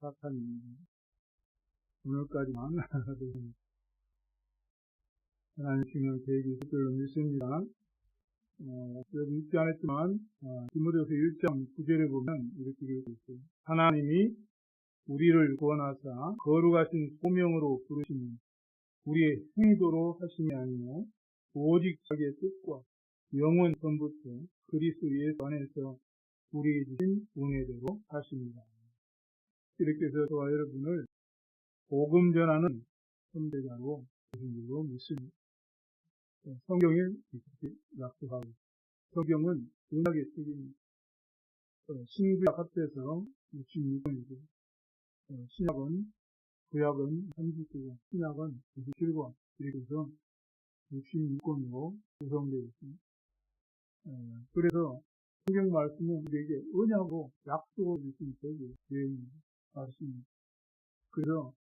사탄입니다. 오늘까지만 하나님 중요한 계획이 특별로 믿습니다. 여러분 읽지 않았지만 디모데후서 1장 9절에 보면 이렇게 되어 있어요. 하나님이 우리를 구원하사 거룩하신 소명으로 부르시는 우리의 행위도로 하심이 아니요 오직 자기의 뜻과 영원 전부터 그리스도 예수 안에서 우리에게 주신 은혜대로 하십니다. 이렇게 해서 저와 여러분을 복음 전하는 선배자로 주신 줄로 믿습니다. 성경에 이렇게 약속하고 성경은 언약의 책입니다. 신구약 합해서 66권이고 신약은 구약은 39권, 신약은 97권 이렇게 해서 66권으로 구성되어 있습니다. 그래서 성경 말씀은 우리에게 언약으로 약속을 주신 책이 되어있는 말씀입니다. 그래서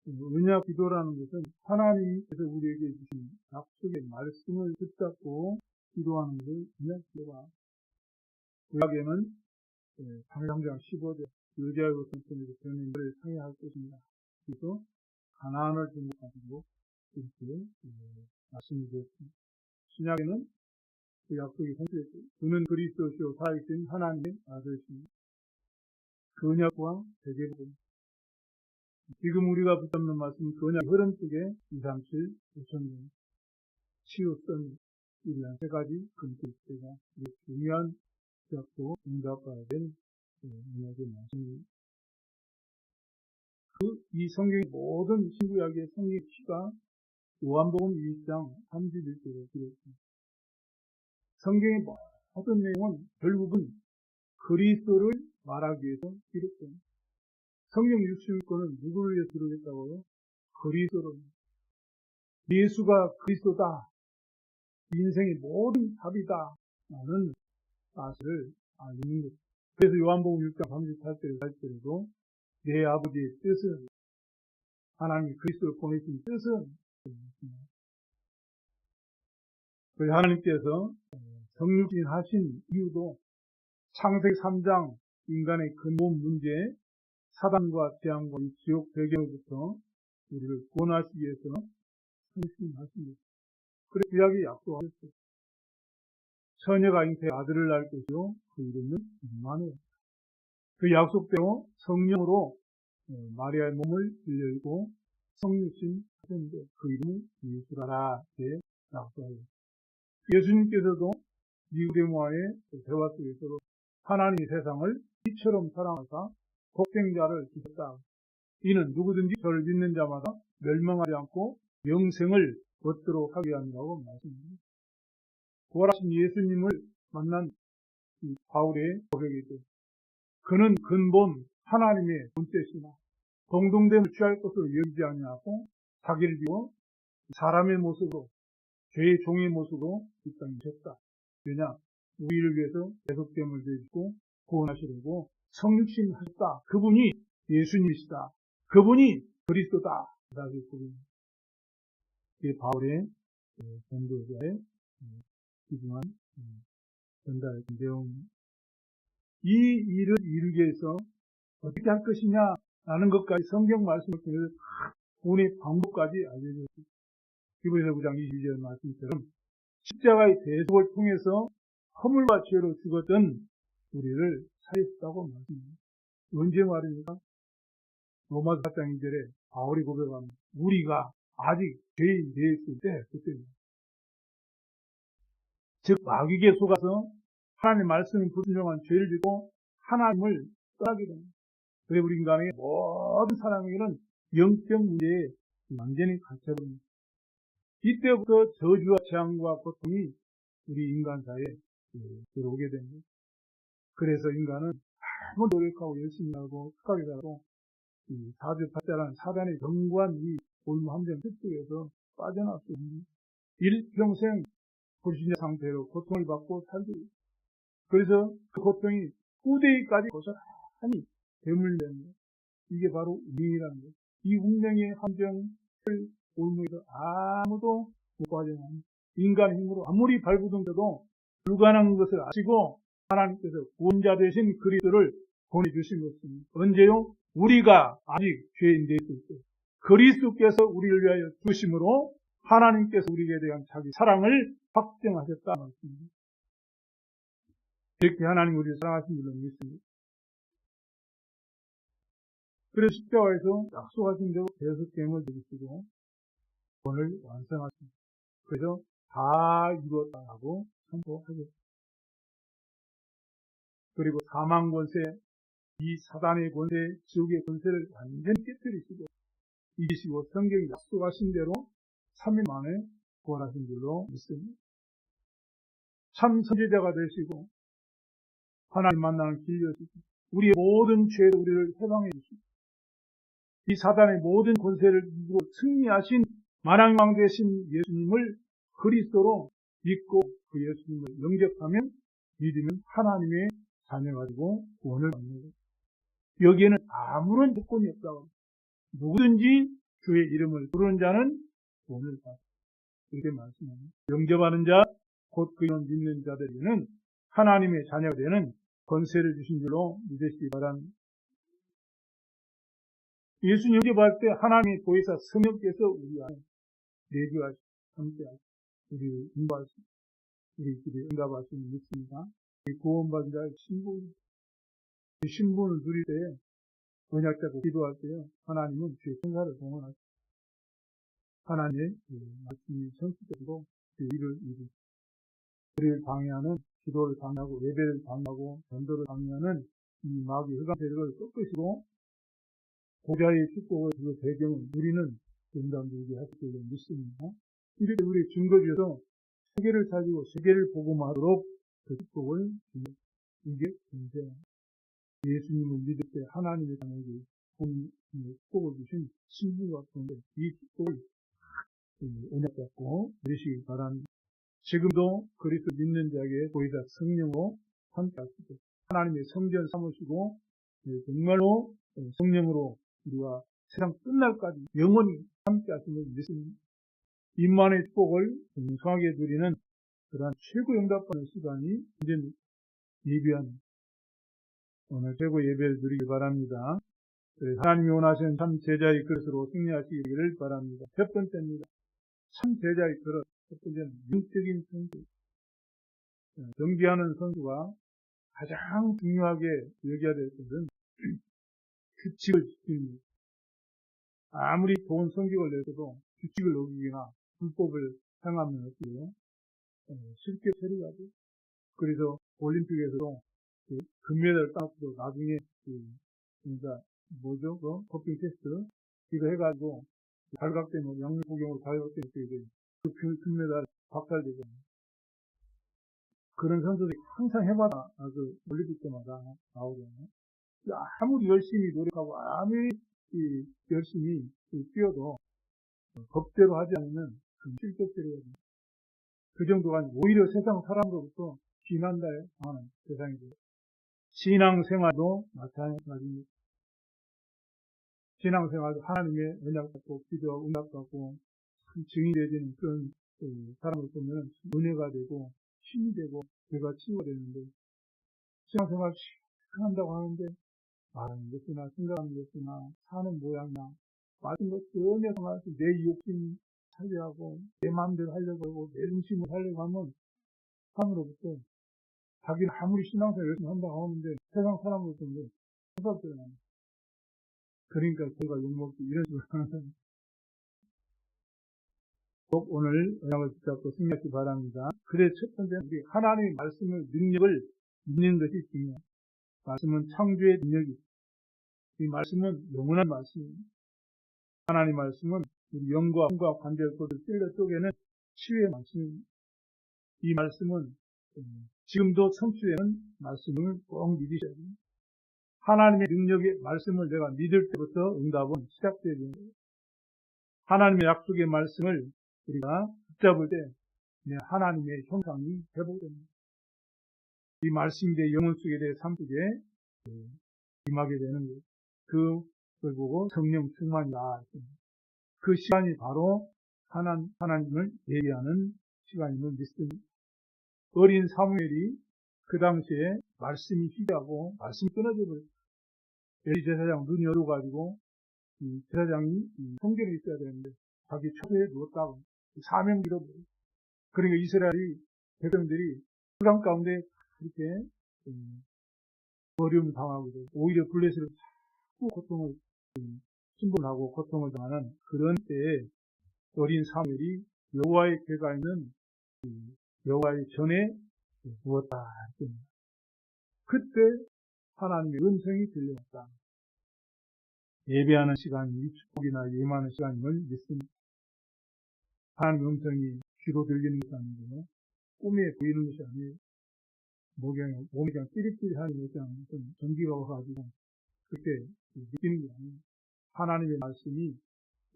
언약 기도라는 것은 하나님께서 우리에게 주신 약속의 말씀을 붙잡고 기도하는 것을 언약 기도라. 구약에는 3장 15절 여자의 선천에서 변인 너를 상해할 것입니다. 그래서 가나안을 등록하시고 이렇게 말씀을 드렸습니다. 신약에는 그 약속이 성취됐고 그는 그리스도시요 살아계신 하나님의 아들이십니다. 그 언약과 대개복음 지금 우리가 붙잡는 말씀 그 언약의 흐름 속에 237, 5천년 치유선 이러한 세 가지 근본체가 중요한 약속 응답받아야 될 언약의 말씀입니다. 이 성경의 모든 신구약의 성경의 시가 요한복음 1장 31절에 기록했습니다. 성경의 모든 내용은 결국은 그리스도를 말하기 위해서 기록됩니다. 성경 66권은 누구를 위해서 기록했다고요? 그리스도를. 예수가 그리스도다. 인생의 모든 답이다. 라는 사실을 알리는 것. 그래서 요한복음 6장 38절 8절에도 내 아버지의 뜻은 하나님이 그리스도를 보내신 뜻은 그래서 하나님께서 성육신 하신 이유도 창세기 3장 인간의 근본 문제 사단과 재앙과 지옥 배경으로부터 우리를 구원하시기 위해서 성육신하신 것. 그래서 구약이 약속하셨어요. 처녀가 잉태해 아들을 낳을 것이요 그 이름은 임마누엘. 그 약속대로 성령으로 마리아의 몸을 빌려주고 성육신 하셨는데 그 이름은 예수라라 이렇게 약속하셨어요. 예수님께서도 니고데모와의 대화 속에서 하나님이 세상을 이처럼 사랑하사 독생자를 주셨다. 이는 누구든지 저를 믿는 자마다 멸망하지 않고 영생을 얻도록 하기 위함이라고 말씀합니다. 부활하신 예수님을 만난 바울의 고백이죠. 그는 근본 하나님의 본체시나 동등됨을 취할 것으로 여기지 아니하고 자기를 비워 사람의 모습으로 죄의 종의 모습으로 이 땅에 오셨다. 왜냐? 우리를 위해서 대속됨을 주시고 구원하시려고 성육신 하셨다. 그분이 예수님이시다. 그분이 그리스도다. 이게 바울의 전도자의 기중한 전달 내용입니다. 이 일을 이루기 위해서 어떻게 할 것이냐라는 것까지 성경 말씀을 통해서 구원의 방법까지 알려주었습니다. 히브리서 9장 22절 말씀처럼 십자가의 대속을 통해서 허물과 죄로 죽었던 우리를 살렸다고 말씀합니다. 언제 말입니까? 로마서 4장 2절에 바울이 고백합니다. 우리가 아직 죄인 되었을 때 그때입니다. 즉 마귀에게 속아서 하나님의 말씀에 불순종한 죄를 짓고 하나님을 떠나게 됩니다. 그래서 우리 인간의 모든 사람에게는 영적 문제에 완전히 갇혀버립니다. 이때부터 저주와 재앙과 고통이 우리 인간사에 들어오게 됩니다. 그래서 인간은 아무 노력하고 열심히 하고 착하게 살고 사주팔자라는 사단의 견고한 이 올무함정 습속에서 빠져나올 수 없는 일평생 불신자 상태로 고통을 받고 살게 됩니다. 그래서 그 고통이 후대기까지 고스란히 되물립니다. 이게 바로 운명이라는 거예요. 이 운명의 함정을 올무에서 아무도 못 빠져나옵니다. 인간의 힘으로 아무리 발부둥쳐도 불가능한 것을 아시고 하나님께서 구원자 되신 그리스도를 보내주신 것입니다. 언제요? 우리가 아직 죄인되었을 때 그리스도께서 우리를 위하여 주심으로 하나님께서 우리에 대한 자기 사랑을 확증하셨다 말씀입니다. 이렇게 하나님 우리를 사랑하신 줄로 믿습니다. 그래서 십자가에서 약속하신 대로 대속됨을 드리시고 구원을 완성하십니다. 그래서 다 이루었다고 선포하셨습니다. 그리고 사망 권세, 이 사단의 권세, 지옥의 권세를 완전히 깨뜨리시고 이기시고 성경이 약속하신 대로 3일 만에 부활하신 줄로 믿습니다. 참 선지자가 되시고 하나님 만나는 길 여시고 우리의 모든 죄로 우리를 해방해 주시고 이 사단의 모든 권세를 이기고 승리하신 만왕왕 되신 예수님을 그리스도로 믿고 그 예수님을 영접하면 믿으면 하나님의 자녀가 되고 구원을 받는 거예요. 여기에는 아무런 조건이 없다고. 누구든지 주의 이름을 부르는 자는 구원을 받다. 이렇게 말씀합니다. 영접하는 자, 곧 그 이름 믿는 자들에게는 하나님의 자녀가 되는 권세를 주신 줄로 믿으시기 바랍니다. 예수님 영접할 때 하나님의 보혜사 성령께서 우리 안에 내주하시고 함께하시고 우리를 인도하시고 우리 길에 응답하시는 믿습니다. 구원받은 자의 신분, 그 신분을 누릴 때 언약 잡고 기도할 때 하나님은 주의 천사를 동원하시고 하나님의 말씀이 전투적으로 그 일을 이루고 우리를 방해하는 기도를 방해하고 예배를 방해하고 전도를 방해하는 이 마귀 흑암 세력을 꺾으시고 보좌의 축복을 그 배경을 누리는 응답되게 하실 줄로 믿습니다. 이렇게 우리 증거 주셔서 세계를 살리고 세계를 복음하도록 그 축복을 주는 이게 존재예요. 예수님을 믿을 때 하나님의 자녀에게 축복을 주신 신부가 그런데 이 축복을 언약 잡고 누리시기 바랍니다. 지금도 그리스도 믿는 자에게 보이사 성령으로 함께 하시고 하나님의 성전 삼으시고 정말로 성령으로 우리와 세상 끝날까지 영원히 함께 하시는 믿습니다. 임만의 축복을 공평하게 누리는 그러한 최고 응답받는 시간이 이제 예비한 오늘 최고 예배를 드리기 바랍니다. 하나님이 원하시는 참 제자의 그릇으로 승리하시기를 바랍니다. 첫 번째입니다. 참 제자의 그릇. 첫 번째는 영적인 선수. 경기하는 선수가 가장 중요하게 여겨야 될 것은 규칙을 지키는 것. 아무리 좋은 성적을 내서도 규칙을 어기거나 불법을 행하면 어떻게 해요? 쉽게 처리가 돼요. 그래서 올림픽에서도 금메달 따고 나중에 그러니까 뭐죠? 도핑 테스트 이거 해가지고 발각되면 영국구경으로 발각되면 어떻게 돼요? 그 금메달 박살되잖아요. 그런 선수들이 항상 해마다 그 올림픽 때마다 나오잖아요. 아무리 열심히 노력하고 아무리 열심히 뛰어도 법대로 하지 않으면 실격대로 해야 됩니다. 그 정도가 아니고 오히려 세상 사람으로부터 비난다에 당하는 세상이 돼요. 신앙생활도 마찬가지입니다. 신앙생활도 하나님의 언약 받고 기도 응답 받고 증인되어지는 그런 사람을 보면 은혜가 되고 힘이 되고 죄가 치유가 되는데 신앙생활 한다고 하는데 말하는 것이나 생각하는 것이나 사는 모양이나 맞은 것 전혀 상관없이 내 욕심 살려하고 내 마음대로 하려고 하고 내 중심을 하려고 하면 사람으로부터 자기는 아무리 신앙생활 열심히 한다고 하는데 세상 사람으로부터 해석들을 합니다. 그러니까 제가 욕먹기 이런 식으로 하는 사람. 꼭 오늘 언약을 붙잡고 승리하기 바랍니다. 그래서 첫 번째는 우리 하나님의 말씀을 능력을 믿는 것이 중요해요. 말씀은 창조의 능력이 이 말씀은 영원한 말씀입니다. 하나님 말씀은 우리 영과 혼과 관절골을 찔러 쪼개는 치유의 말씀입니다. 이 말씀은 지금도 성취되는 말씀을 꼭 믿으셔야 됩니다. 하나님의 능력의 말씀을 내가 믿을 때부터 응답은 시작되어야 됩니다. 하나님의 약속의 말씀을 우리가 붙잡을 때 하나님의 형상이 회복됩니다. 이 말씀이 내 영혼 속에 대해 삶 속에 임하게 되는 거예요. 그걸 보고 성령 충만이다. 그 시간이 바로 하나님을 예배하는 시간임을 믿습니다. 어린 사무엘이 그 당시에 말씀이 희귀하고 말씀이 끊어져 버렸어요. 엘리 제사장 눈이 어두워가지고 이 제사장이 성전에 있어야 되는데 자기 초소에 누웠다고 사명 잃어버려. 그러니까 이스라엘이 백성들이 불안 가운데 그렇게 어려움을 당하고 오히려 블레셋으로 자꾸 고통을 신분하고 고통을 당하는 그런 때에 어린 사무엘이 여호와의 궤가 있는 여호와의 전에 누웠다. 그때 하나님의 음성이 들려왔다. 예배하는 시간이 축복이나 예만한 시간임을 믿습니다. 하나님의 음성이 귀로 들리는 것이 아니고 꿈에 보이는 것이 아니에요. 몸이 그냥 찌릿찌릿하는 것이 아니고 전기가 와가지고 그때 느끼는 게 아니에요. 하나님의 말씀이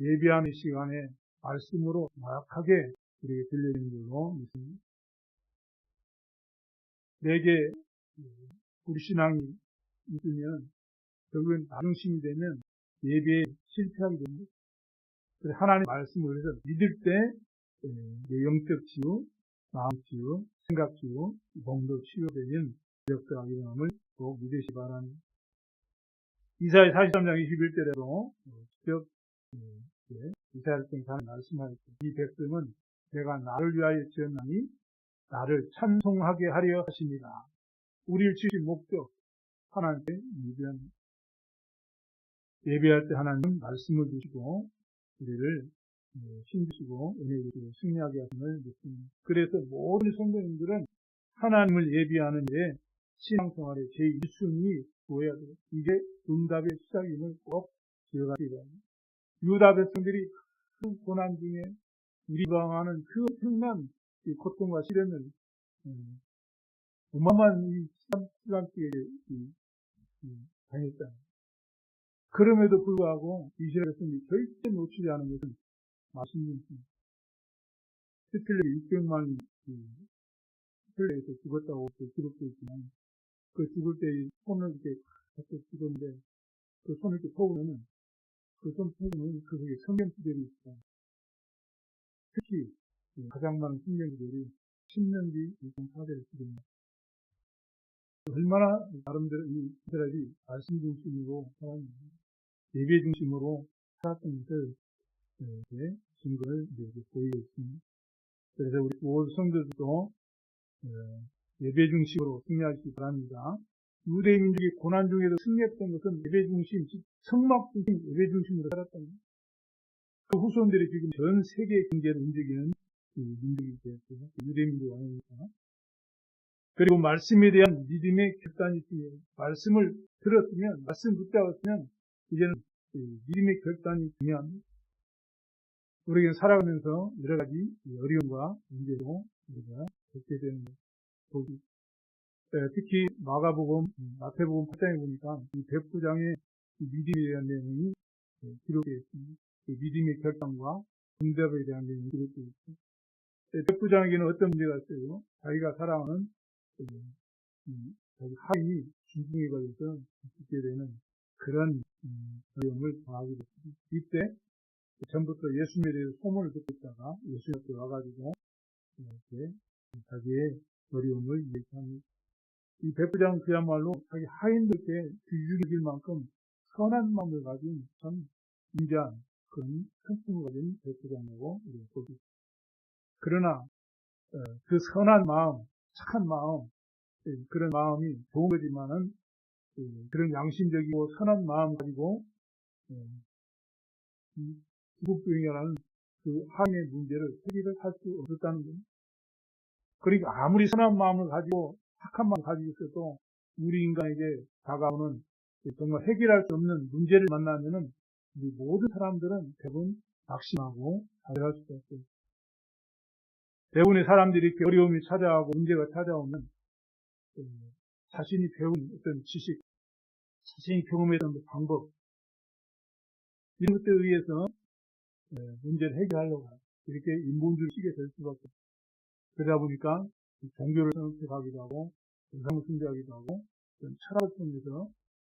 예배하는 시간에 말씀으로 정확하게 우리에게 들려지는 걸로 믿습니다. 내게 우리 신앙이 있으면 결국엔 나중심이 되면 예배에 실패하게 됩니다. 그래서 하나님의 말씀을 위해서 믿을 때 내 영적 치유, 마음 치유, 생각 치유, 몸도 치유되는 역사가 일어남을 꼭 믿으시 바랍니다. 이사야 43장 21절에도 직접 이사야를 통해서 말씀하였죠. 이 백성은 내가 나를 위하여 지었나니 나를 찬송하게 하려 하십니다. 우리를 지으신 목적, 하나님께 예배할 때 하나님은 말씀을 주시고 우리를 힘주시고 은혜 주시고 승리하게 하심을 믿습니다. 그래서 모든 성도님들은 하나님을 예배하는 데 신앙생활의 제1순위 구해야 돼요. 이게 응답의 시작임을 꼭 기억하시기 바랍니다. 유다 백성들이 큰 고난 중에 우리방하는 그 엄청난 고통과 시련을 어마어마한 이 시간대에 당했다. 그럼에도 불구하고 이스라엘 백성이 절대 놓치지 않은 것은 맛있는 것입니다. 히틀러 600만이 히틀러에서 죽었다고 기록되어 있지만 그 죽을 때 손을 이렇게 잡고 죽었는데 그 손을 이렇게 포우면 그 손 포우면 그 속에 성경구절이 있어요. 특히 가장 많은 성경구절이 신명기 2.4절에 쓰입니다. 얼마나 나름대로 이 이스라엘이 말씀 중심으로 예배 중심으로 살았던 것을 증거를 보이고 있습니다. 그래서 우리 모든 성도들도 예배 중심으로 승리하시기 바랍니다. 유대 민족이 고난 중에도 승리했던 것은 예배 중심, 성막 중심, 예배 중심으로 살았던 겁니다. 그 후손들이 지금 전 세계 경제를 움직이는 민족이 되었어요. 유대 민족이 아니니까. 그리고 말씀에 대한 믿음의 결단이 있습니다. 말씀을 들었으면, 말씀 붙잡았으면 이제는 믿음의 결단이 중요합니다. 우리가 살아가면서 여러 가지 어려움과 문제로 우리가 겪게 되는 거죠. 특히 마가복음, 마태복음 8장에 보니까 이 백부장의 믿음에 대한 내용이 기록되어 있습니다. 믿음의 결단과 응답에 대한 내용이 기록되어 있습니다. 백부장에게는 어떤 문제가 있어요? 자기가 사랑하는 자기 하인이 중풍에 걸려서 죽게 되는 그런 어려움을 당하게 됐습니다. 이때 전부터 예수님에 대해서 소문을 듣고 있다가 예수님께 와가지고 이렇게 자기의 어려움을 얘기합니다. 이 백부장은 그야말로 자기 하인들께 귀중히 여길 만큼 선한 마음을 가진 참 인자한 그런 성품을 가진 백부장이라고 볼 수 있습니다. 그러나 그 선한 마음, 착한 마음, 그런 마음이 좋은 거지만은 그런 양심적이고 선한 마음 가지고 기국주의라는 그 하인의 문제를 해결을 할 수 없었다는 겁니다. 그러니까 아무리 선한 마음을 가지고 착한 마음을 가지고 있어도 우리 인간에게 다가오는 정말 해결할 수 없는 문제를 만나면은 우리 모든 사람들은 대부분 낙심하고 좌절할 수가 있어요. 대부분의 사람들이 이렇게 어려움이 찾아오고 문제가 찾아오면 자신이 배운 어떤 지식, 자신이 경험했던 방법 이런 것들에 의해서 문제를 해결하려고 하죠. 이렇게 인본주의 시기에 될 수밖에 없어요. 그러다 보니까 종교를 선택하기도 하고 영상을 숭배하기도 하고 철학을 통해서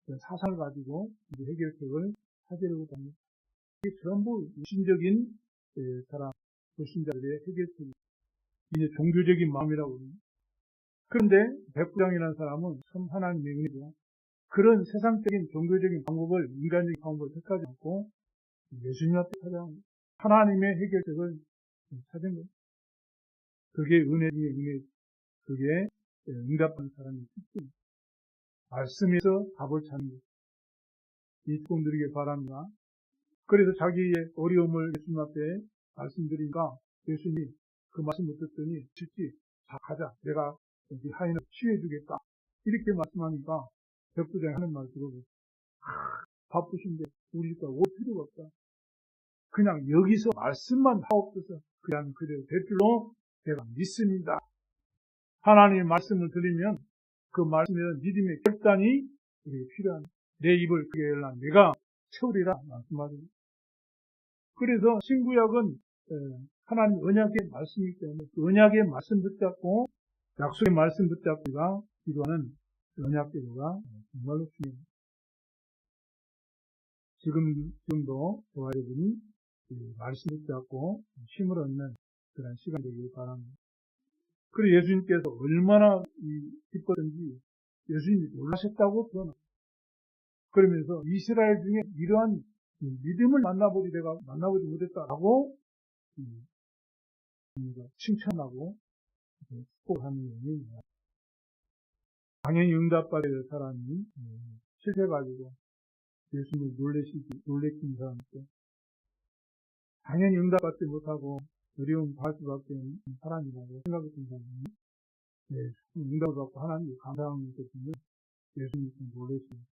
사상을 가지고 해결책을 찾으려고 합니다. 이게 전부 유신적인 사람, 불신자들의 해결책이 이제 종교적인 마음이라고 합니다. 그런데 백부장이라는 사람은 참 하나님의 은혜죠. 그런 세상적인 종교적인 방법을, 인간적인 방법을 택하지 않고 예수님 앞에 찾아온 하나님의 해결책을 찾은 거예요. 그게 은혜 중에 은혜, 그게 응답하는 사람의 특징. 말씀에서 답을 찾는 것. 이 꼭 누리길 바랍니다. 그래서 자기의 어려움을 예수님 앞에 말씀드리니까 예수님이 그 말씀 못 듣더니 즉시 자 가자, 내가 이 하인을 치유해주겠다, 이렇게 말씀하니까 백부장이 하는 말 들어보세요. 바쁘신데 우리 집까지 올 필요가 없다. 그냥 여기서 말씀만 하옵소서. 그냥 그대로 될 줄로 제가 믿습니다. 하나님의 말씀을 들으면 그 말씀에 대한 믿음의 결단이 우리에게 필요합니다. 내 입을 크게 열라 내가 채우리라 말씀하십니다. 그래서 신구약은 하나님 언약의 말씀이기 때문에 그 언약의 말씀 붙잡고 약속의 말씀 붙잡고 우리가 기도하는 언약 기도가 정말로 중요합니다. 지금도 저와 여러분이 말씀 붙잡고 힘을 얻는 그런 시간 되길 바랍니다. 그리고 예수님께서 얼마나 기뻤던지 예수님이 놀라셨다고 표현합니다. 그러면서 이스라엘 중에 이러한 믿음을 내가 만나보지 못했다라고 칭찬하고 축복하는 내용입니다. 당연히 응답받아야 될 사람이 실패가지고 예수님을 놀래킨 사람인데 당연히 응답받지 못하고 어려움 받을 수밖에 없는 사람이라고 생각했던 사람이 응답을 받고 하나님께 감사하는 것을 보면 예수님이 좀 놀라십니다.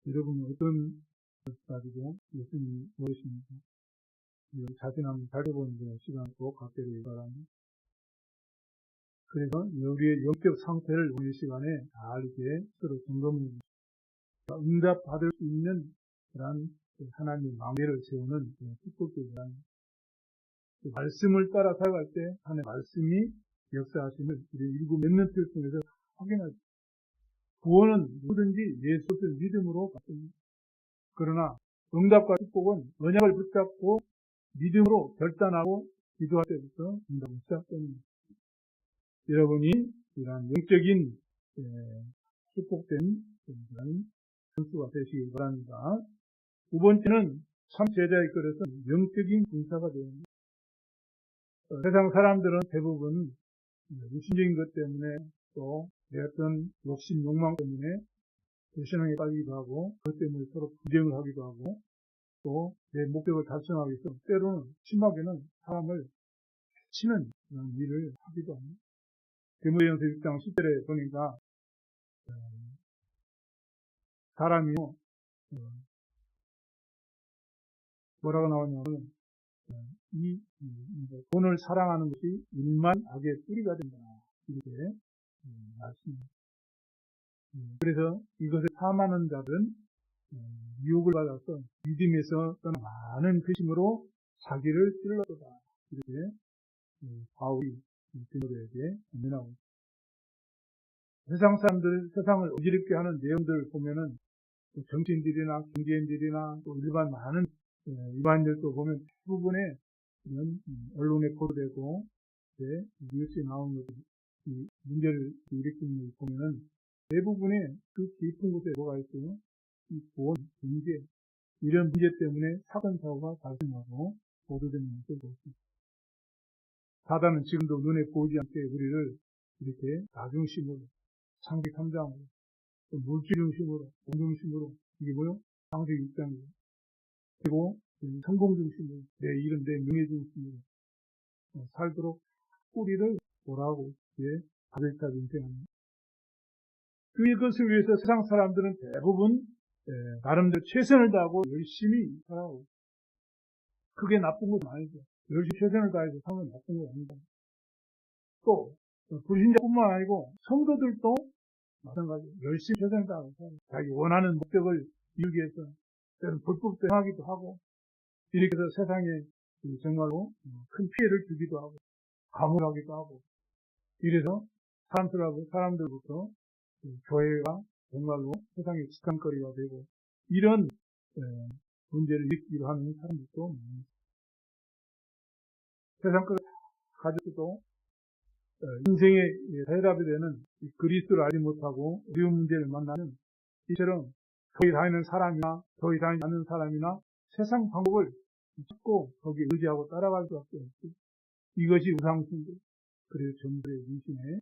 여러분은 어떤 것을 가지고 예수님이 놀라십니까? 자신 한번 살펴보는 시간을 꼭 갖게 되기 바랍니다. 그래서 우리의 영적 상태를 오늘 시간에 잘 이렇게 서로 점검해 봅니다. 응답받을 수 있는 그런 하나님의 망대를 세우는 축복적인 말씀을 따라 살아갈 때 하나님의 말씀이 역사하심을 우리 일곱 렘넌트를 통해서 확인하죠. 구원은 누구든지 예수를 믿음으로 받습니다. 그러나 응답과 축복은 언약을 붙잡고 믿음으로 결단하고 기도할 때부터 응답이 시작됩니다. 여러분이 이러한 영적인 축복된 그런 선수가 되시길 바랍니다. 두 번째는 참 제자의 그릇은 영적인 군사가 됩니다. 세상 사람들은 대부분 육신적인 것 때문에 또 내 어떤 욕심, 욕망 때문에 불신앙에 빠지기도 하고 그것 때문에 서로 분쟁을 하기도 하고 또 내 목적을 달성하기 위해서 때로는 심하게는 사람을 해치는 그런 일을 하기도 합니다. 디모데전서 6장 10절에 보니까 사람이 뭐라고 나오냐면 돈을 사랑하는 것이 일만 악의 뿌리가 된다, 이렇게 말씀합니다. 그래서 이것을 탐하는 자들은 유혹을 받아서 믿음에서 떠나 많은 근심으로 자기를 찔러도다, 이렇게 바울이 디모데에게 권면하고 있습니다. 세상 사람들, 세상을 어지럽게 하는 내용들을 보면은 정치인들이나 경제인들이나 또 일반 많은 일반인들도 보면 대부분의 이런 언론에 보도되고 뉴스에 나오는 것들, 이 문제를 일으키는 것을 보면은 대부분의 그 깊은 곳에 뭐가 있어요? 이 돈, 경제, 이런 문제 때문에 사건, 사고가 발생하고 보도되는 것을 볼 수 있습니다. 사단은 지금도 눈에 보이지 않게 우리를 이렇게 나중심으로, 상대 탐장으로, 물질 중심으로, 돈 중심으로, 이게 뭐요? 상대 입장이에요. 그리고 성공 중심으로, 내 이름, 내 명예 중심으로 살도록 뿌리를 보라고 가득하게 인생합니다. 그것을 위해서 세상 사람들은 대부분 나름대로 최선을 다하고 열심히 살아가고, 그게 나쁜 것은 아니죠. 열심히 최선을 다해서 사는 나쁜 건 아니다. 또 불신자뿐만 아니고 성도들도 마찬가지로 열심히 최선을 다하고 자기 원하는 목적을 이루기 위해서 때로는 불법도 행하기도 하고, 이렇게 해서 세상에 정말로 큰 피해를 주기도 하고 감옥하기도 하고, 이래서 사람들부터 교회가 정말로 세상의 지탄거리가 되고 이런 문제를 일으키기도 하는 사람들도 많습니다. 세상 걸 가지고도 인생의 해답이 되는 그리스도를 알지 못하고 어려운 문제를 만나면 이처럼 교회 다니는 사람이나 교회 다니지 않는 사람이나 세상 방법을 찾고 거기에 의지하고 따라갈 수밖에 없고 이것이 우상숭배. 그래서 전도의 미신에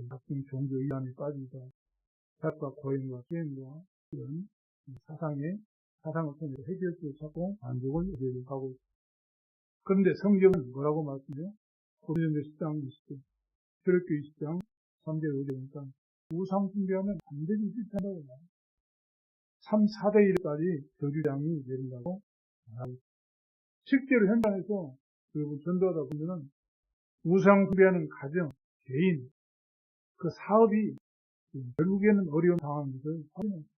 각종 종교 이단에 빠지다 자과 고행과 수행과 이런 사상을 통해서 해결책을 찾고 만족을 얻어가고 있습니다. 그런데 성경은 뭐라고 말씀해요? 고린도 10장 20절, 기독교 20장 3절 5절 보니까 우상숭배하면 반드시 실패한다고 말해요. 3, 4대 1까지 저주장이 내린다고 말하고 있습니다. 실제로 현장에서 여러분 전도하다 보면은 우상숭배하는 가정, 개인, 그 사업이 결국에는 어려운 상황에서 확인합니다.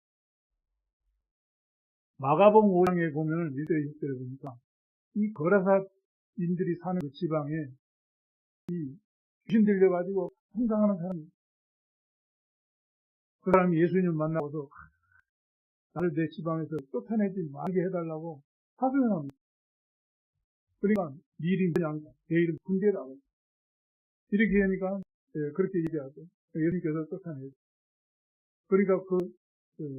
마가복음 5장에 보면은 1절 20절에 보니까 이 거라사인들이 사는 그 지방에 이 귀신 들려가지고 성장하는 사람이 그 사람이 예수님을 만나고서 나를 내 지방에서 쫓아내지 말게 해달라고 사소연을 합니다. 그러니까 네 이름이 그냥 내 이름 군대라고 이렇게 하니까 그렇게 얘기하죠. 예수님께서 쫓아내죠. 그러니까 그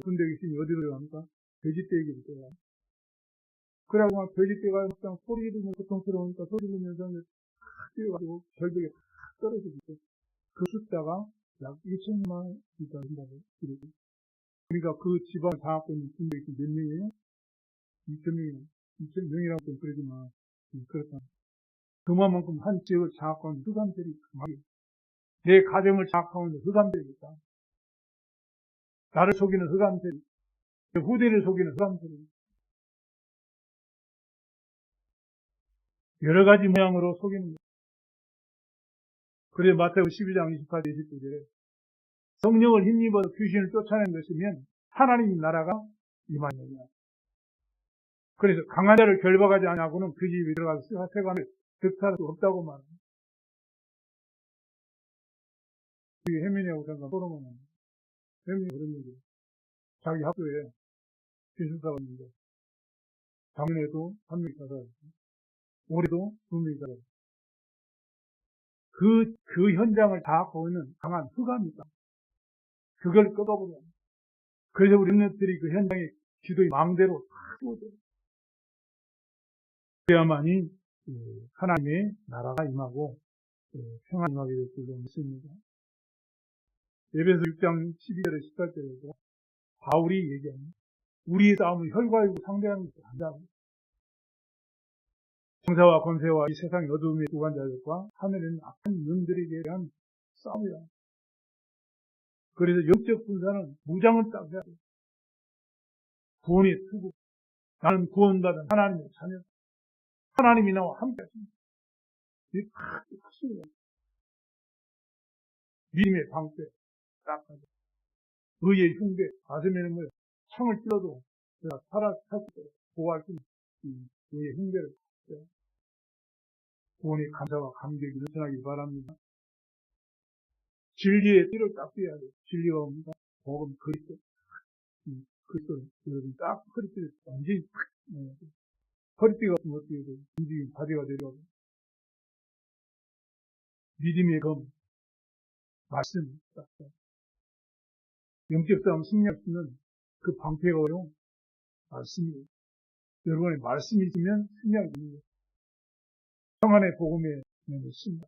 군대 귀신이 어디로 들어갑니까? 돼지떼기로 들어가요. 그래가지고 막 돼지떼가 막 소리 지르면 고통스러우니까 소리 지르면서 뛰어가지고 절벽에 탁 떨어지죠. 그 숫자가 약 1천만 이다 된다고 그러죠. 그러니까 그 지방을 장악하고 있는 군대 귀신 몇 명이에요? 2,000명이에요. 2,000명이라고 좀 그러지만 그렇다. 그만큼 한 지역을 장악하고 있는 흑암들이 강하게 내 가정을 장악하고 있는 흑암들이 있다. 나를 속이는 흑암들이 내 후대를 속이는 흑암들이 여러 가지 모양으로 속이는 거예요. 그래서 마태복음 12장 28절 29절에 성령을 힘입어서 귀신을 쫓아낸 것이면 하나님 나라가 임하느니라. 그래서 강한 자를 결박하지 않냐고는 그 집에 들어가서 세관을 득탈할 수 없다고 말합니다. 그게 혜민이하고 잠깐 소로몬은 혜민이 그런 얘기예요. 자기 학교에 기술사가 있는데 작년에도 한 명이 자살했어요. 올해도 2명이 자살했어요. 그 현장을 장악하고 있는 강한 흑암이 있다. 그걸 끄어버려요. 그래서 우리 렘넌트들이 그 현장에 기도의 망대로 탁 쏘죠. 그래야만이 하나님의 나라가 임하고 평안이 임하게 될 줄로 믿습니다. 에베소 6장 12절에 18절에서 바울이 얘기합니다. 우리의 싸움은 혈과 육을 상대하는 것이 아니라 정사와 권세와 이 세상의 어두움의 주관자들과 하늘에 있는 악한 영들에게 대한 싸움이다. 그래서 영적 분사는 무장을 딱 해야 돼요. 구원의 투구. 나는 구원받은 하나님의 자녀. 하나님이 나와 함께 하십니다. 이게 확실해요. 믿음의 방패 딱 하죠. 의의 흉배 가슴에 있는 걸 창을 찔러도 내가 살았을 때 보호할 수 있는 의의 흉배를 구원의 감사와 감격이 넘쳐나길 바랍니다. 진리의 띠를 딱 떼야 돼요. 진리가 뭡니까? 복음 그리스도. 그리스도 여러분 딱 허리띠를 완전히 탁 내야 돼요. 허리띠가 없으면 어떻게 돼요? 움직이면 바디가 되려고. 믿음의 검, 말씀 딱 떼야 돼요. 영적 싸움 승리할 수 있는 그 방패가 어려운 말씀이에요. 여러분의 말씀이 있으면 승리하게 됩니다. 평안의 복음에 있습니다.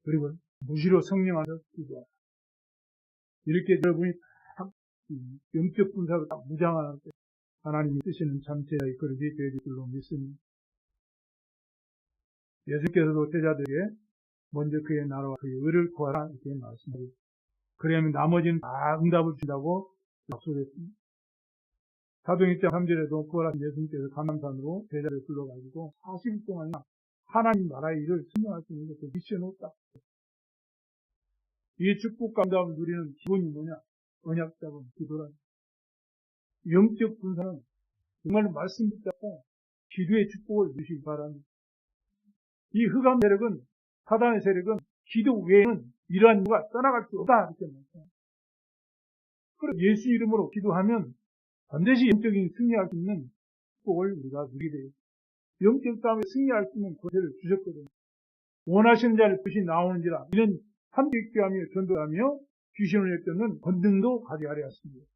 그리고 무시로 성령 안에서 기도하라. 이렇게 여러분이 딱 영적 분사로 딱 무장하는 때 하나님이 쓰시는 잠재의 그릇이 되어질 줄로 믿습니다. 예수께서도 제자들에게 먼저 그의 나라와 그의 의를 구하라 이렇게 말씀하셨습니다. 그러면 나머지는 다 응답을 주신다고 약속했습니다. 사도행 1장 3절에도 구원하신 예수님께서 감람산으로 제자를 불러가지고 40일 동안이나 하나님 나라의 일을 설명할 수 있는 그 미션을 딱. 이 축복 감당을 누리는 기본이 뭐냐? 언약 잡은 기도란. 영적 분사는 정말 말씀 붙잡고 기도의 축복을 누리시기 바랍니다. 이 흑암 세력은, 사단의 세력은 기도 외에는 이러한 이유가 떠나갈 수 없다. 이렇게 말합니다. 그래서 예수 이름으로 기도하면 반드시 영적인 승리할 수 있는 축복을 우리가 누리게 돼요. 영적 싸움에 승리할 수 있는 권세를 주셨거든요. 원하시는 자를 뜻이 나오는지라. 이는 함께하며 전도하며 귀신을 내쫓는 권능도 가져가려 하십니다.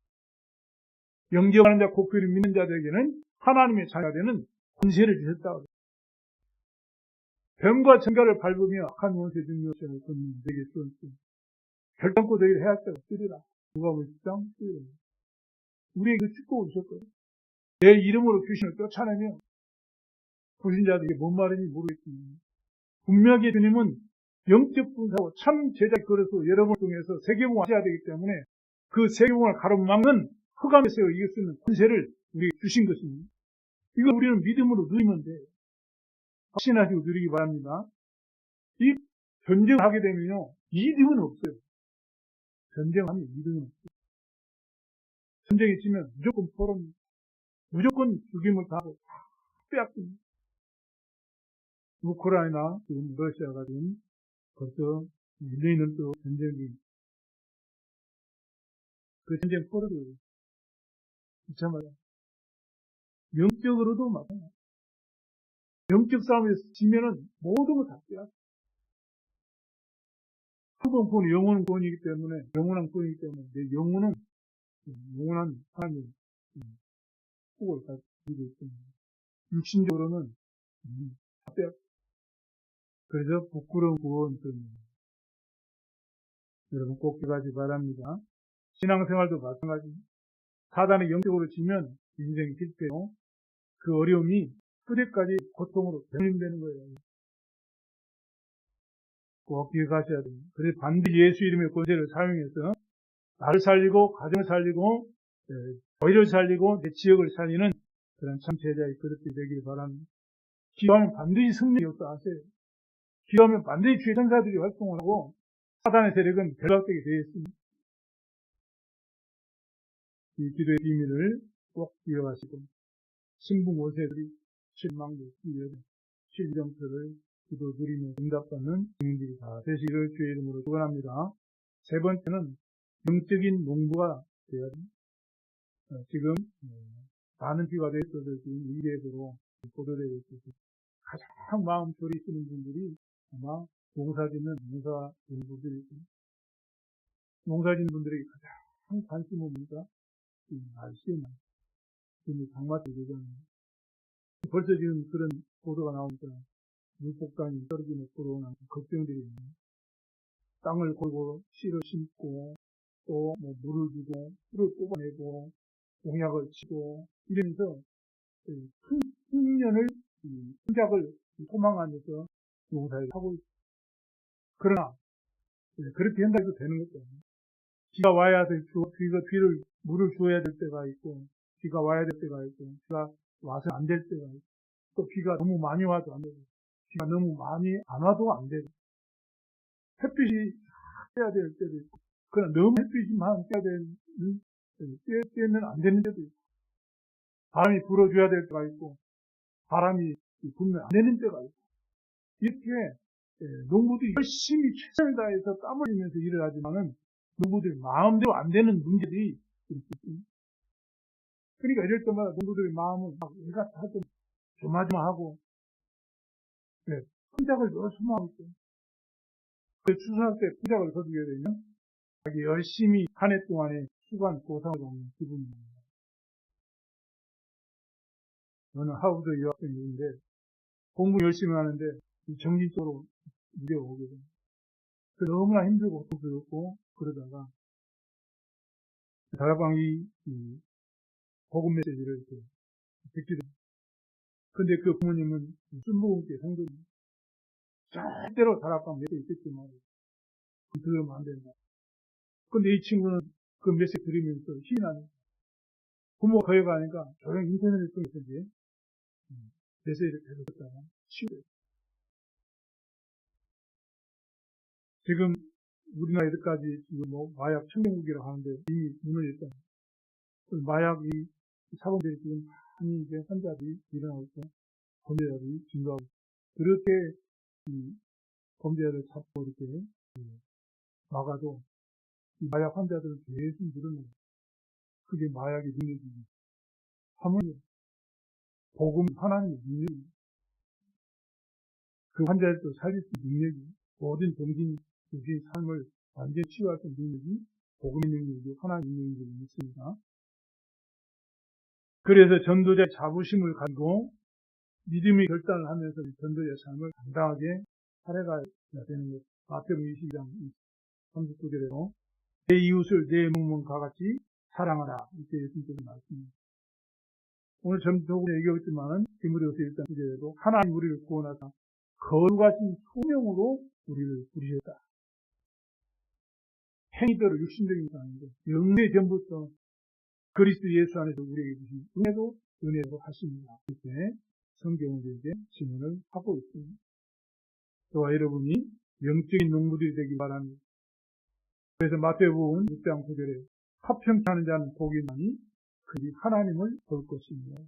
영접하는 자, 곧 그를 믿는 자들에게는 하나님의 자녀가 되는 권세를 주셨다. 병과 전가를 밟으며 악한 원수의 능력을 걷는 내게 쏘았으니 결단코 너희를 해할자가 쓰리라. 누가복음 10장 11절. 우리에게 축복을 주셨거든요. 내 이름으로 귀신을 쫓아내며 불신자들에게 뭔 말인지 모르겠지만 분명히 주님은 영적 분사고 참 제자의 그릇으로 여러분을 통해서 세계복음을 하셔야 되기 때문에 그 세계복음을 가로막는 흑암에서 이길 수 있는 권세를 우리에게 주신 것입니다. 이걸 우리는 믿음으로 누리면 돼요. 확신하시고 누리기 바랍니다. 이 전쟁을 하게 되면요, 믿음은 없어요. 전쟁하면 믿음은 없어요. 전쟁이 치면 무조건 포로입니다. 무조건 죽임을 당하고 빼앗깁니다. 우크라이나, 지금 러시아가 지금 벌써 1년이 또 전쟁이, 그 전쟁 포로도 참 말이야. 영적으로도 마찬가지야. 영적 싸움에서 지면은 모든 걸 다 빼앗겨. 한번 구원, 영혼은 구원이기 때문에, 영원한 구원이기 때문에, 내 영혼은 영원한 하나님의 축복을 가지고 있습니다. 육신적으로는 다 빼앗겨. 그래서 부끄러운 구원, 여러분 꼭 기억하시 바랍니다. 신앙생활도 마찬가지입니다. 사단이 영적으로 지면 인생이 실패요. 그 어려움이 후대까지 고통으로 변림되는 거예요. 꼭 기억하셔야 됩니다. 그래서 반드시 예수 이름의 권세를 사용해서 나를 살리고 가정을 살리고 교회를 살리고 내 지역을 살리는 그런 참 제자의 그릇이 되길 바랍니다. 기도하면 반드시 승리 역사하세요. 기도하면 반드시 주의 천사들이 활동을 하고 사단의 세력은 결박되게 되어 있습니다. 이 기도의 비밀을 꼭 기억하시고 승부 모세들이 실망도 기회를 실정표를 기도 드리며 응답받는 증인들이 다 되시기를 주의 이름으로 축원합니다. 세 번째는 영적인 농부가 되어야 됩니다. 지금 많은 비가 되어서 지금 이례적으로 보도되고 있어서 가장 마음 졸이 쓰는 분들이 아마 농사짓는 농사분들이 있습니다. 농사짓는 분들에게 가장 관심은 뭡니까? 날씨에 지금 장마철 되잖아요. 벌써 지금 그런 보도가 나오니까 물폭탄이 떨어지는 그런 걱정들이 있네요. 땅을 골고 씨를 심고 또 뭐 물을 주고 풀을 뽑아내고 농약을 치고 이러면서 큰 풍년을 풍작을 소망하면서 농사를 하고 있어요. 그러나 그렇게 한다 해도 되는 것도 아니에요. 비가 와야 될 비를 물을 주어야 될 때가 있고 비가 와야 될 때가 있고 비가 와서 안 될 때가 있고 또 비가 너무 많이 와도 안 되고 비가 너무 많이 안 와도 안 되고 햇빛이 쬐야 될 때도 있고 그러나 너무 햇빛이만 쬐면 안 되는 때도 있고 바람이 불어줘야 될 때가 있고 바람이 불면 안 되는 때가 있고 이렇게 농부들이 열심히 최선을 다해서 땀 흘리면서 일을 하지만은 농부들이 마음대로 안 되는 문제들이 있습니다. 그러니까 이럴 때마다 농부들의 마음은 막 애가 타도 조마조마하고 풍작을 늘 소망하고 있어요. 그 추수할 때 풍작을 거두게 되면 자기 열심히 한 해 동안에 수고한 보상을 받는 기분입니다. 저는 하버드 유학생인데 공부 열심히 하는데 정신적으로 무게가 오게 됩니다. 너무나 힘들고 고통스럽고 그러다가 다락방이 복음 메시지를 이렇게 듣게 됩니다. 근데 그 부모님은 순복음교회 성도입니다. 절대로 다락방 메시지 듣지 말고 들으면 안 된다. 근데 이 친구는 그 메시지 들으면서 힘이 나요. 부모가 거역하니까 조용히 인터넷을 통해서 이제 메시지를 계속 듣다가 치우래요. 지금 우리나라 에서까지 지금 마약 청정국이라고 하는데 이미 문을 열었다. 마약 이 사범들이 지금 많이 이제 환자들이 일어나고 있고 범죄자들이 증가하고 있고 그렇게 범죄자를 잡고 이렇게 막아도 이 마약 환자들은 계속 늘어나요. 그게 마약의 능력입니다. 하물며 복음 하나님의 능력입니다. 그 환자를 또 살릴 수 있는 능력이, 모든 정신의 삶을 완전히 치유할 수 있는 능력이 복음의 능력이고 하나님의 능력이 있습니다. 그래서 전도자의 자부심을 가지고 믿음의 결단을 하면서 전도자의 삶을 당당하게 살아가야 되는 것. 마태복음 22장 39절에도 내 이웃을 내 몸과 같이 사랑하라. 이렇게 예수님께서 말씀합니다. 오늘 전적으로 얘기했지만은 디모데후서 1장 9절에도 하나님 우리를 구원하사 거룩하신 소명으로 우리를 부르셨다. 행위대로 육신적인 것이 아닌데 영계 전부터 그리스도 예수 안에서 우리에게 주신 은혜도 하십니다. 이렇게 성경을 이제 증언을 하고 있습니다. 저와 여러분이 영적인 농부들이 되기 바랍니다. 그래서 마태복음 6장 9절에 화평케 하는 자는 복이 있나니 그들이 하나님을 볼 것입니다.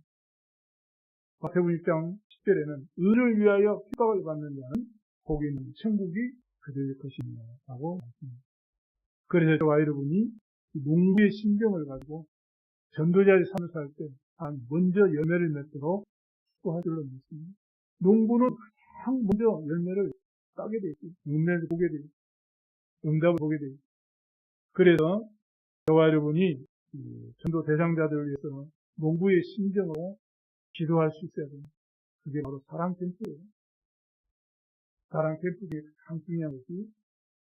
마태복음 6장 10절에는 의를 위하여 핍박을 받는 자는 복이 있는 천국이 그들의 것입니다. 라고 말씀합니다. 그래서 저와 여러분이 농부의 심정을 가지고 전도자의 삶을 살 때 먼저 열매를 맺도록 수고할 줄로 믿습니다. 농부는 가장 먼저 열매를 따게 돼 있어요. 열매를 보게 돼 있어요. 응답을 보게 돼 있어요. 그래서 저와 여러분이 전도 대상자들을 위해서 농부의 심정으로 기도할 수 있어야 됩니다. 그게 바로 사랑 캠프예요. 사랑 캠프의 가장 중요한 것이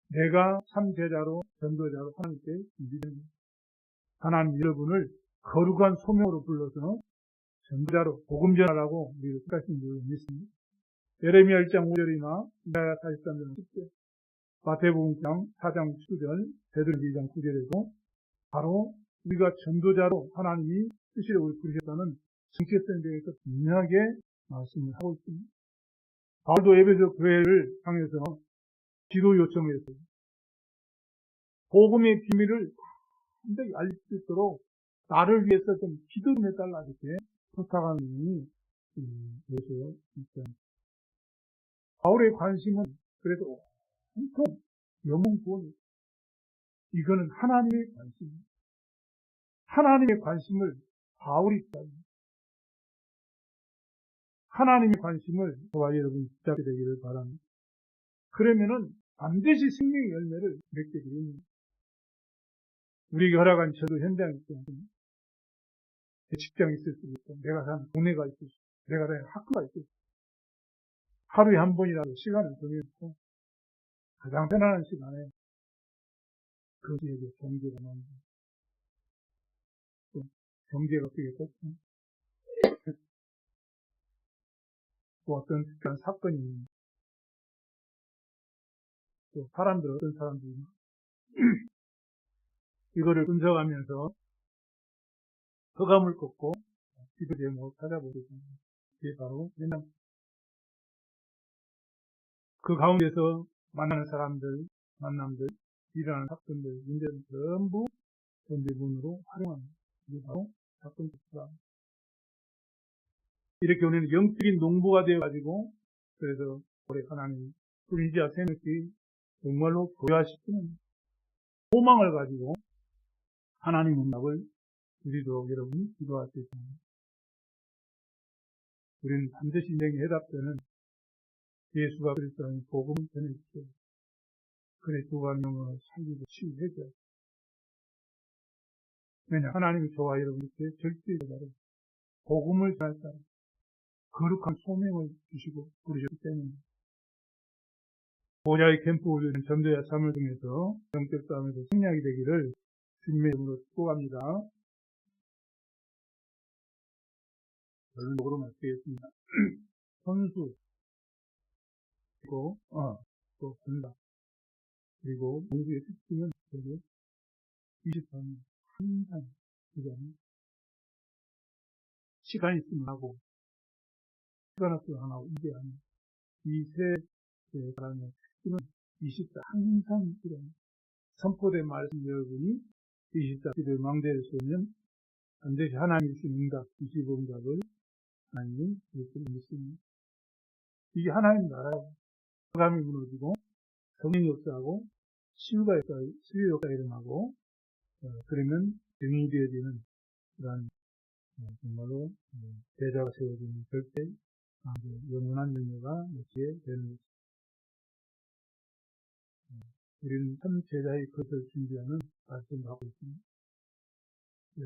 내가 참 제자로 전도자로 하나님께 믿는 하나님 여러분을 거룩한 소명으로 불러서 전도자로 복음 전하라고 우리를 택하신 줄 믿습니다. 예레미야 1장 5절이나 이사야 43장 10절, 마태복음 4장 7절, 베드로 2장 9절에도 바로 우리가 전도자로 하나님이 뜻으로 우리 부르셨다는 정체성에 대해서 분명하게 말씀을 하고 있습니다. 바울도 에베소 교회를 향해서 기도 요청을 했어요. 복음의 비밀을 완전히 알릴 수 있도록 나를 위해서 좀 기도 좀 해달라 이렇게 부탁하는 분이 그래서 바울의 관심은 그래도 온통 영혼 구원이에요. 이거는 하나님의 관심입니다. 하나님의 관심을 바울이 따릅니다. 하나님의 관심을 저와 여러분이 붙잡게 되기를 바랍니다. 그러면은 반드시 생명의 열매를 맺게 됩니다. 우리에게 허락한 저도 현장에 있어요. 내 직장이 있을 수도 있고, 내가 사는 동네가 있을 수도 있고, 내가 다니는 학교가 있을 수도 있고, 하루에 한 번이라도 시간을 정해놓고 가장 편안한 시간에 그에게 경계가 나옵니다. 경계가 어떻게 꺾고 또 어떤 특별한 사건이 또 어떤 사람들이 이거를 분석하면서 허감을 꺾고 기도 제목을 찾아보게 됩니다. 그게 바로 그 가운데서 만나는 사람들, 만남들, 일어나는 사건들, 문제는 전부 전대문으로 활용합니다. 이게 바로 사건 접수다. 이렇게 우리는 영적인 농부가 되어가지고 그래서 우리 하나님 불인지와 새롭게 정말로 교화시키는 소망을 가지고 하나님 응답을 우리도 여러분이 기도할 수 있습니다. 우리는 반드시 인생에 해답되는 예수가 그리스도라는 복음을 전해주세요. 그래 두가 명을 살리고 치유해줘요. 왜냐 하나님이 저와 여러분께 절대적으로 복음을 전할 사람 거룩한 소명을 주시고 부르셨기 때문입니다. 보좌의 캠프 올리는 전도자 삶을 통해서 영적 싸움에서 승리하게 되기를 주님의 이름으로 축복합니다. 결론적으로 말씀드리겠습니다. 선수 그리고 또 건다 그리고 농구의 특징은 되게 24년 항상 시간이 있으면 하고 시간 없으면 안 하고 이게 아니에요. 이세 사람의 특징은 24 항상 이런 선포된 말씀 여러분이 24시를 망대를 쏘면 반드시 하나님이 주신 응답 25응답을 하나님이 이렇게 믿습니다. 이게 하나님 나라예요. 감이 무너지고 성령이 역사하고 치유가 일어나고 그러면 증인이 되어지는 그런 정말로 대자가 세워지는 절대 영원한 영예가 있게 되는 것입니다. 우리는 참 제자의 그릇을 준비하는 말씀을 하고 있습니다.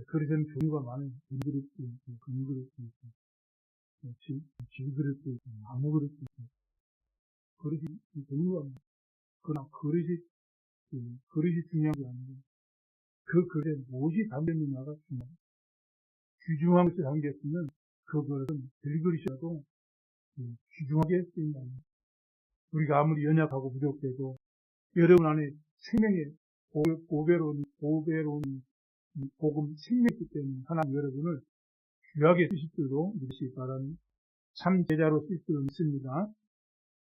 그릇에는 종류가 많아요. 물그릇도 있고, 금그릇도 있고, 질그릇도 있고, 나무그릇도 있고, 그릇이 종류가 많아요. 그러나 그릇이 중요한 게 아니고, 그 그릇에 무엇이 담겼느냐가 중요합니다. 귀중한 것이 담겼으면 그 그릇은 들그릇이라도 귀중하게 쓰인다. 우리가 아무리 연약하고 부족해도 여러분 안에 생명의 보배로운 복음 생명이기 때문에 하나님 여러분을 귀하게 쓰실 줄로 믿으시기 바랍니다. 참 제자로 쓸 줄 믿습니다.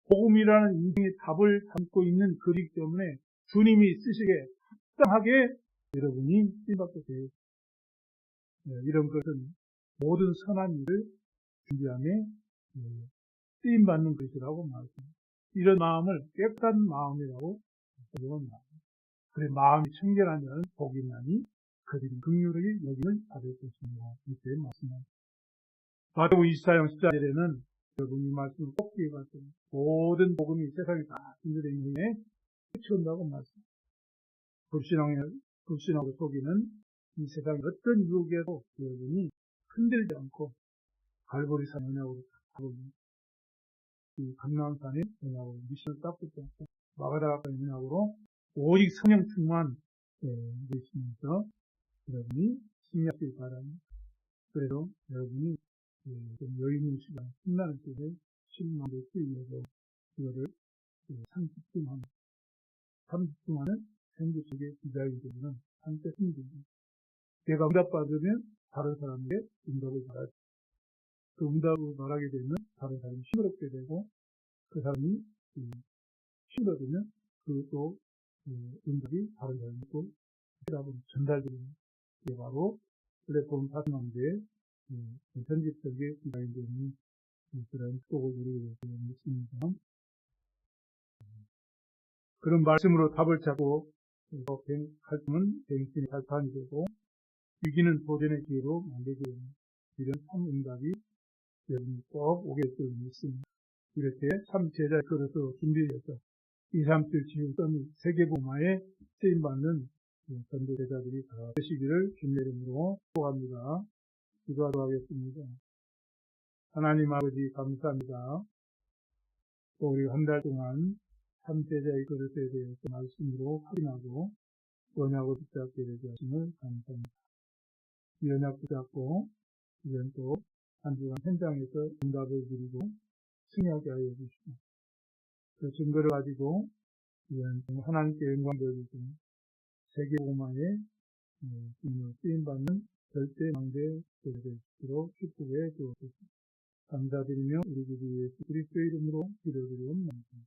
복음이라는 인생의 답을 담고 있는 그릇이기 때문에 주님이 쓰시기에 합당하게 여러분이 쓰임받게 되어 있습니다. 이런 것은 모든 선한 일을 준비함에 쓰임받는 것이라고 말합니다. 이런 마음을 깨끗한 마음이라고 생각합니다. 그래 마음이 청결한 자는 복이 나니 그들이 긍휼히 여김을 받을 것입니다. 이렇게 말씀합니다. 마태복음 24장 14절에는 여러분이 말씀을 꼭 기억하세요. 모든 복음이 세상에 다 진리된 후에 끝이 온다고 말씀합니다. 불신하고 속이는 이 세상의 어떤 유혹에도 여러분이 흔들지 않고 갈보리 산 언약으로 하고 이 감람산의 언약으로 미션을 딱 붙지 않고 마가다락의 언약으로 오직 성령 충만 되시면서 여러분이 승리하시기 바랍니다. 그래도 여러분이 좀 여유 있는 시간, 신나는 시간에 신망을 쓰이면서 이거를 30분 하면 30분 안에 생기 속에 기다리게 되면 한때 힘들죠. 내가 응답받으면 다른 사람에게 응답을 말하죠. 그 응답을 말하게 되면 다른 사람이 시끄럽게 되고 그 사람이 힘들어지면 그것도 응답이 다른 사람이 또 응답으로 전달되는 게 바로 플랫폼 파트너인데 편집적에 디자인되어 있는 그런 속을 누리게 되는 믿습니다. 그런 말씀으로 답을 찾고 갈등은 뱅신의 발판이 되고 위기는 도전의 기회로 만들게 됩니다. 이런 참 응답이 여러분이 꼭 오게 될 줄 믿습니다. 이렇게 참 제자의 그릇으로 준비해서 2, 3, 7 지휘점이 세계복음화에 쓰임받는 전도 제자들이 다 되시기를 주님의 이름으로 축복합니다. 기도하도록 하겠습니다. 하나님 아버지 감사합니다. 또 우리 한 달 동안 참 제자의 그릇에 대해서 말씀으로 확인하고 언약을 붙잡게 되게 하심을 감사합니다. 이 언약 붙잡고 이전 또 한 주간 현장에서 응답을 드리고 승리하게 하여 주시고 그 증거를 가지고 이런 하나님께 영광 돌리고 세계복음화에 쓰임받는 절대 망대 되게 될수록 축복해 주옵소서. 감사드리며 우리 주 예수 그리스도의 이름으로 기도드리옵나이다.